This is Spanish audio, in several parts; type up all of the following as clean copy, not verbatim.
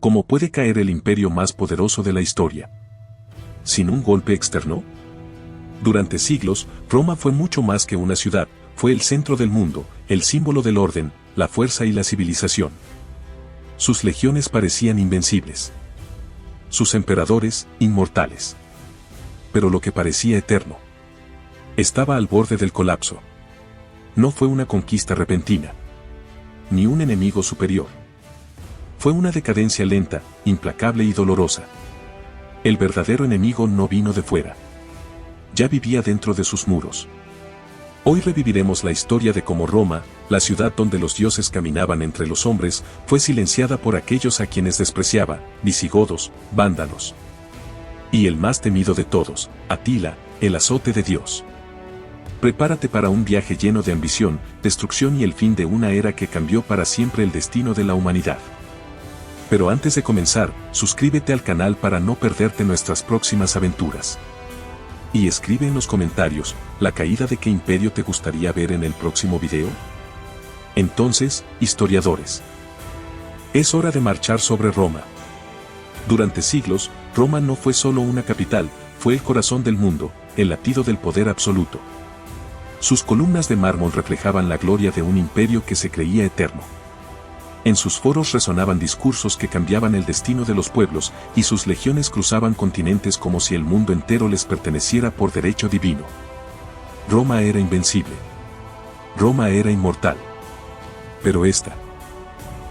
¿Cómo puede caer el imperio más poderoso de la historia? ¿Sin un golpe externo? Durante siglos, Roma fue mucho más que una ciudad, fue el centro del mundo, el símbolo del orden, la fuerza y la civilización. Sus legiones parecían invencibles. Sus emperadores, inmortales. Pero lo que parecía eterno estaba al borde del colapso. No fue una conquista repentina, ni un enemigo superior. Fue una decadencia lenta, implacable y dolorosa. El verdadero enemigo no vino de fuera. Ya vivía dentro de sus muros. Hoy reviviremos la historia de cómo Roma, la ciudad donde los dioses caminaban entre los hombres, fue silenciada por aquellos a quienes despreciaba, visigodos, vándalos. Y el más temido de todos, Atila, el azote de Dios. Prepárate para un viaje lleno de ambición, destrucción y el fin de una era que cambió para siempre el destino de la humanidad. Pero antes de comenzar, suscríbete al canal para no perderte nuestras próximas aventuras. Y escribe en los comentarios, ¿la caída de qué imperio te gustaría ver en el próximo video? Entonces, historiadores, es hora de marchar sobre Roma. Durante siglos, Roma no fue solo una capital, fue el corazón del mundo, el latido del poder absoluto. Sus columnas de mármol reflejaban la gloria de un imperio que se creía eterno. En sus foros resonaban discursos que cambiaban el destino de los pueblos, y sus legiones cruzaban continentes como si el mundo entero les perteneciera por derecho divino. Roma era invencible. Roma era inmortal. Pero esta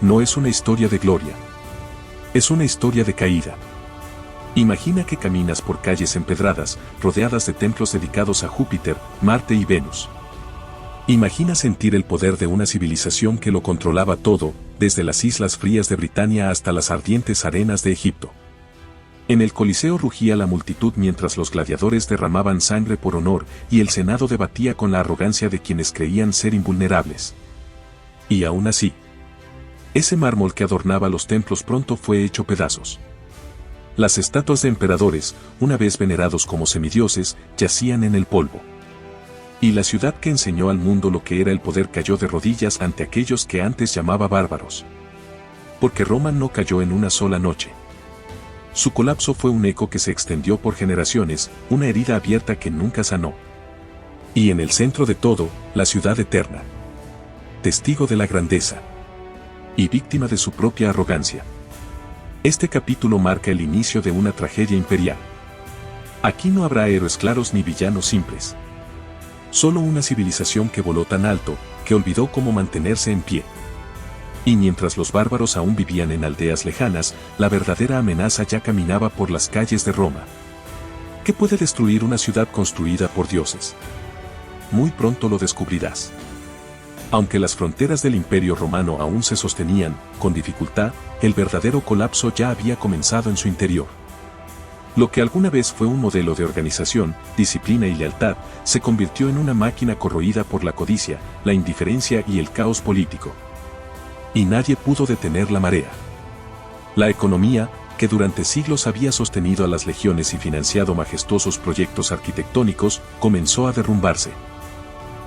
no es una historia de gloria. Es una historia de caída. Imagina que caminas por calles empedradas, rodeadas de templos dedicados a Júpiter, Marte y Venus. Imagina sentir el poder de una civilización que lo controlaba todo, desde las islas frías de Britania hasta las ardientes arenas de Egipto. En el Coliseo rugía la multitud mientras los gladiadores derramaban sangre por honor, y el Senado debatía con la arrogancia de quienes creían ser invulnerables. Y aún así, ese mármol que adornaba los templos pronto fue hecho pedazos. Las estatuas de emperadores, una vez venerados como semidioses, yacían en el polvo. Y la ciudad que enseñó al mundo lo que era el poder cayó de rodillas ante aquellos que antes llamaba bárbaros. Porque Roma no cayó en una sola noche. Su colapso fue un eco que se extendió por generaciones, una herida abierta que nunca sanó. Y en el centro de todo, la ciudad eterna. Testigo de la grandeza. Y víctima de su propia arrogancia. Este capítulo marca el inicio de una tragedia imperial. Aquí no habrá héroes claros ni villanos simples. Solo una civilización que voló tan alto, que olvidó cómo mantenerse en pie. Y mientras los bárbaros aún vivían en aldeas lejanas, la verdadera amenaza ya caminaba por las calles de Roma. ¿Qué puede destruir una ciudad construida por dioses? Muy pronto lo descubrirás. Aunque las fronteras del Imperio Romano aún se sostenían, con dificultad, el verdadero colapso ya había comenzado en su interior. Lo que alguna vez fue un modelo de organización, disciplina y lealtad, se convirtió en una máquina corroída por la codicia, la indiferencia y el caos político. Y nadie pudo detener la marea. La economía, que durante siglos había sostenido a las legiones y financiado majestuosos proyectos arquitectónicos, comenzó a derrumbarse.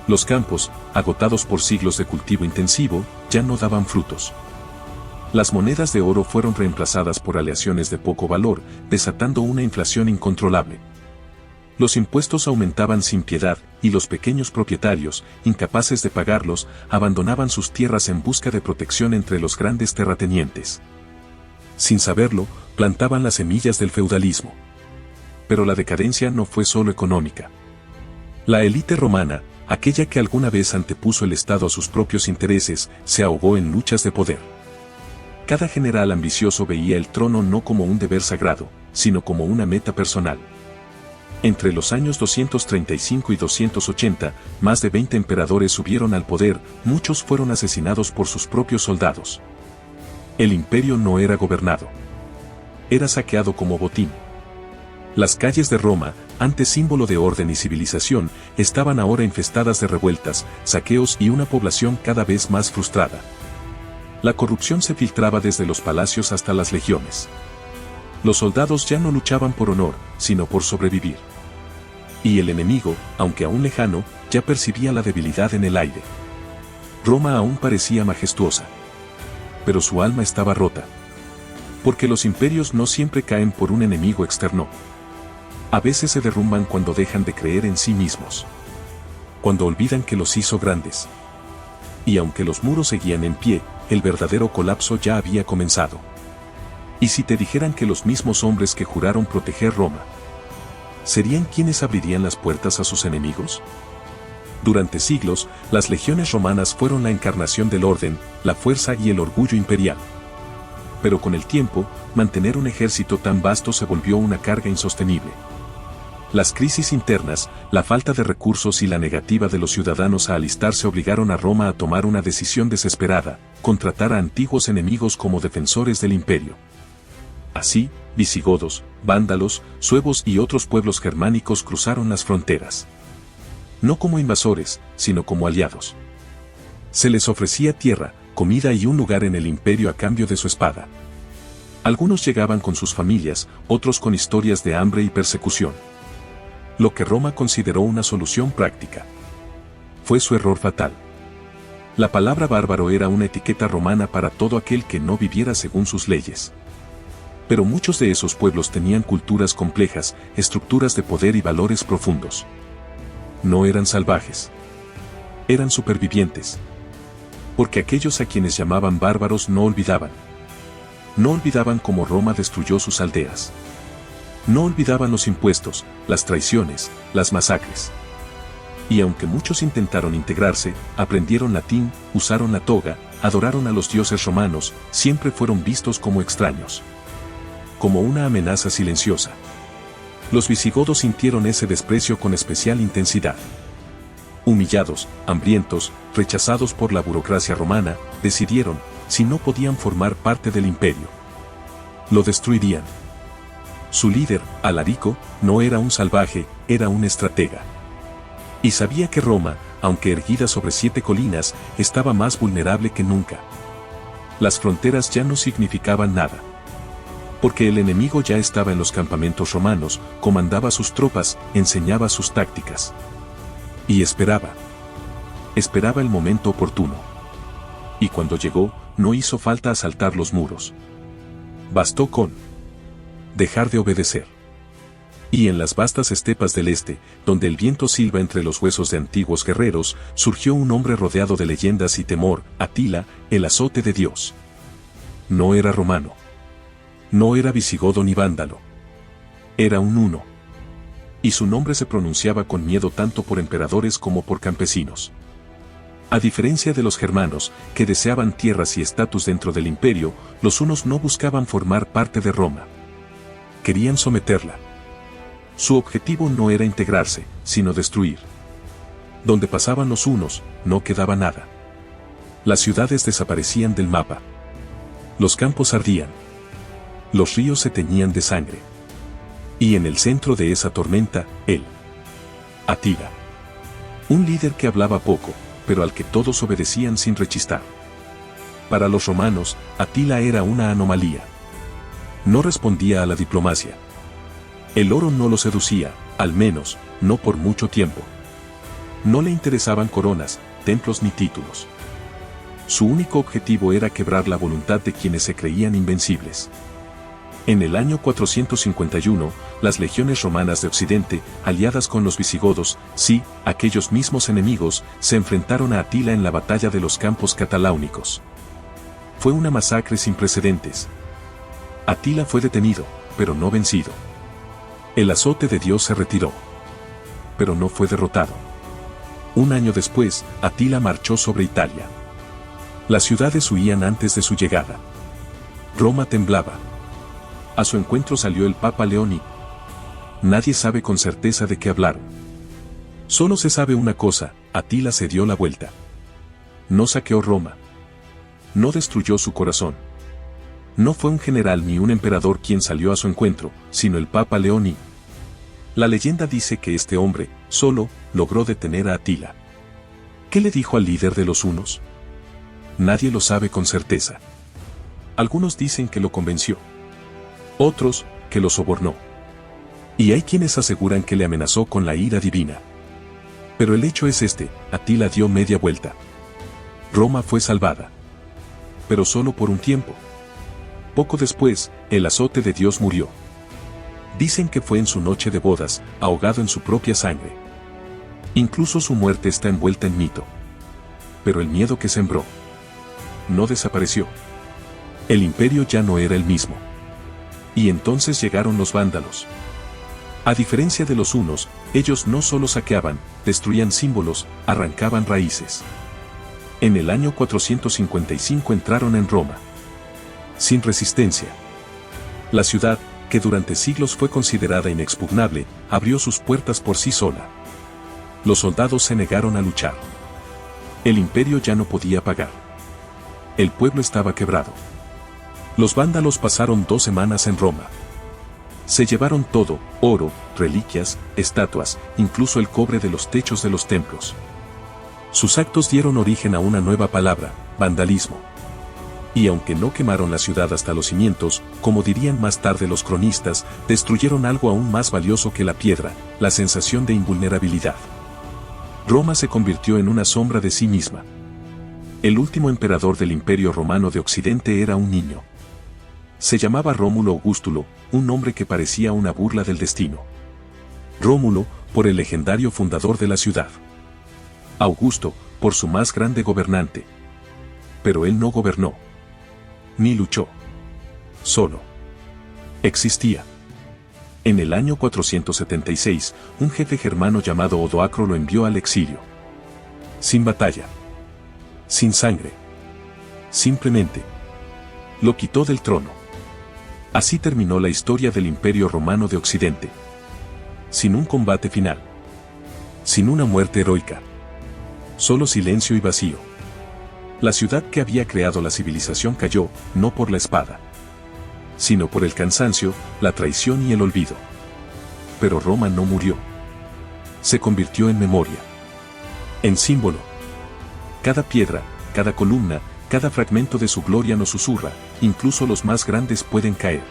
Los campos, agotados por siglos de cultivo intensivo, ya no daban frutos. Las monedas de oro fueron reemplazadas por aleaciones de poco valor, desatando una inflación incontrolable. Los impuestos aumentaban sin piedad, y los pequeños propietarios, incapaces de pagarlos, abandonaban sus tierras en busca de protección entre los grandes terratenientes. Sin saberlo, plantaban las semillas del feudalismo. Pero la decadencia no fue solo económica. La élite romana, aquella que alguna vez antepuso el Estado a sus propios intereses, se ahogó en luchas de poder. Cada general ambicioso veía el trono no como un deber sagrado, sino como una meta personal. Entre los años 235 y 280, más de 20 emperadores subieron al poder, muchos fueron asesinados por sus propios soldados. El imperio no era gobernado. Era saqueado como botín. Las calles de Roma, antes símbolo de orden y civilización, estaban ahora infestadas de revueltas, saqueos y una población cada vez más frustrada. La corrupción se filtraba desde los palacios hasta las legiones. Los soldados ya no luchaban por honor, sino por sobrevivir. Y el enemigo, aunque aún lejano, ya percibía la debilidad en el aire. Roma aún parecía majestuosa. Pero su alma estaba rota. Porque los imperios no siempre caen por un enemigo externo. A veces se derrumban cuando dejan de creer en sí mismos. Cuando olvidan que los hizo grandes. Y aunque los muros seguían en pie, el verdadero colapso ya había comenzado. ¿Y si te dijeran que los mismos hombres que juraron proteger Roma serían quienes abrirían las puertas a sus enemigos? Durante siglos, las legiones romanas fueron la encarnación del orden, la fuerza y el orgullo imperial. Pero con el tiempo, mantener un ejército tan vasto se volvió una carga insostenible. Las crisis internas, la falta de recursos y la negativa de los ciudadanos a alistarse obligaron a Roma a tomar una decisión desesperada: contratar a antiguos enemigos como defensores del imperio. Así, visigodos, vándalos, suevos y otros pueblos germánicos cruzaron las fronteras. No como invasores, sino como aliados. Se les ofrecía tierra, comida y un lugar en el imperio a cambio de su espada. Algunos llegaban con sus familias, otros con historias de hambre y persecución. Lo que Roma consideró una solución práctica. Fue su error fatal. La palabra bárbaro era una etiqueta romana para todo aquel que no viviera según sus leyes. Pero muchos de esos pueblos tenían culturas complejas, estructuras de poder y valores profundos. No eran salvajes. Eran supervivientes. Porque aquellos a quienes llamaban bárbaros no olvidaban. No olvidaban cómo Roma destruyó sus aldeas. No olvidaban los impuestos, las traiciones, las masacres. Y aunque muchos intentaron integrarse, aprendieron latín, usaron la toga, adoraron a los dioses romanos, siempre fueron vistos como extraños. Como una amenaza silenciosa. Los visigodos sintieron ese desprecio con especial intensidad. Humillados, hambrientos, rechazados por la burocracia romana, decidieron, si no podían formar parte del imperio, lo destruirían. Su líder, Alarico, no era un salvaje, era un estratega. Y sabía que Roma, aunque erguida sobre 7 colinas, estaba más vulnerable que nunca. Las fronteras ya no significaban nada. Porque el enemigo ya estaba en los campamentos romanos, comandaba sus tropas, enseñaba sus tácticas. Y esperaba. Esperaba el momento oportuno. Y cuando llegó, no hizo falta asaltar los muros. Bastó con dejar de obedecer. Y en las vastas estepas del este, donde el viento silba entre los huesos de antiguos guerreros, surgió un hombre rodeado de leyendas y temor: Atila, el azote de Dios. No era romano. No era visigodo ni vándalo. Era un huno. Y su nombre se pronunciaba con miedo tanto por emperadores como por campesinos. A diferencia de los germanos, que deseaban tierras y estatus dentro del imperio, los hunos no buscaban formar parte de Roma. Querían someterla. Su objetivo no era integrarse, sino destruir. Donde pasaban los hunos, no quedaba nada. Las ciudades desaparecían del mapa. Los campos ardían. Los ríos se teñían de sangre. Y en el centro de esa tormenta, él. Atila. Un líder que hablaba poco, pero al que todos obedecían sin rechistar. Para los romanos, Atila era una anomalía. No respondía a la diplomacia. El oro no lo seducía, al menos, no por mucho tiempo. No le interesaban coronas, templos ni títulos. Su único objetivo era quebrar la voluntad de quienes se creían invencibles. En el año 451, las legiones romanas de Occidente, aliadas con los visigodos, sí, aquellos mismos enemigos, se enfrentaron a Atila en la batalla de los campos cataláunicos. Fue una masacre sin precedentes. Atila fue detenido, pero no vencido. El azote de Dios se retiró, pero no fue derrotado. Un año después, Atila marchó sobre Italia. Las ciudades huían antes de su llegada. Roma temblaba. A su encuentro salió el Papa León y nadie sabe con certeza de qué hablaron. Solo se sabe una cosa: Atila se dio la vuelta. No saqueó Roma. No destruyó su corazón. No fue un general ni un emperador quien salió a su encuentro, sino el Papa León y la leyenda dice que este hombre, solo, logró detener a Atila. ¿Qué le dijo al líder de los hunos? Nadie lo sabe con certeza. Algunos dicen que lo convenció. Otros, que lo sobornó. Y hay quienes aseguran que le amenazó con la ira divina. Pero el hecho es este: Atila dio media vuelta. Roma fue salvada. Pero solo por un tiempo. Poco después, el azote de Dios murió. Dicen que fue en su noche de bodas, ahogado en su propia sangre. Incluso su muerte está envuelta en mito. Pero el miedo que sembró no desapareció. El imperio ya no era el mismo. Y entonces llegaron los vándalos. A diferencia de los hunos, ellos no solo saqueaban, destruían símbolos, arrancaban raíces. En el año 455 entraron en Roma. Sin resistencia. La ciudad, que durante siglos fue considerada inexpugnable, abrió sus puertas por sí sola. Los soldados se negaron a luchar. El imperio ya no podía pagar. El pueblo estaba quebrado. Los vándalos pasaron 2 semanas en Roma. Se llevaron todo, oro, reliquias, estatuas, incluso el cobre de los techos de los templos. Sus actos dieron origen a una nueva palabra, vandalismo. Y aunque no quemaron la ciudad hasta los cimientos, como dirían más tarde los cronistas, destruyeron algo aún más valioso que la piedra, la sensación de invulnerabilidad. Roma se convirtió en una sombra de sí misma. El último emperador del Imperio Romano de Occidente era un niño. Se llamaba Rómulo Augustulo, un nombre que parecía una burla del destino. Rómulo, por el legendario fundador de la ciudad. Augusto, por su más grande gobernante. Pero él no gobernó. Ni luchó. Solo. Existía. En el año 476, un jefe germano llamado Odoacro lo envió al exilio. Sin batalla. Sin sangre. Simplemente. Lo quitó del trono. Así terminó la historia del Imperio Romano de Occidente. Sin un combate final. Sin una muerte heroica. Solo silencio y vacío. La ciudad que había creado la civilización cayó, no por la espada, sino por el cansancio, la traición y el olvido. Pero Roma no murió. Se convirtió en memoria. En símbolo. Cada piedra, cada columna, cada fragmento de su gloria nos susurra, incluso los más grandes pueden caer.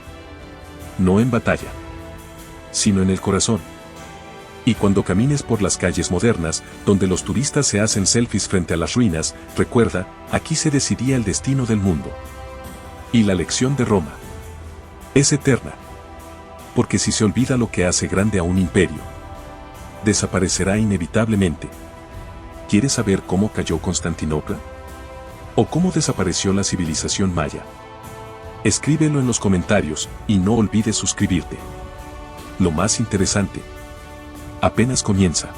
No en batalla, sino en el corazón. Y cuando camines por las calles modernas, donde los turistas se hacen selfies frente a las ruinas, recuerda, aquí se decidía el destino del mundo. Y la lección de Roma es eterna. Porque si se olvida lo que hace grande a un imperio, desaparecerá inevitablemente. ¿Quieres saber cómo cayó Constantinopla? ¿O cómo desapareció la civilización maya? Escríbelo en los comentarios, y no olvides suscribirte. Lo más interesante apenas comienza.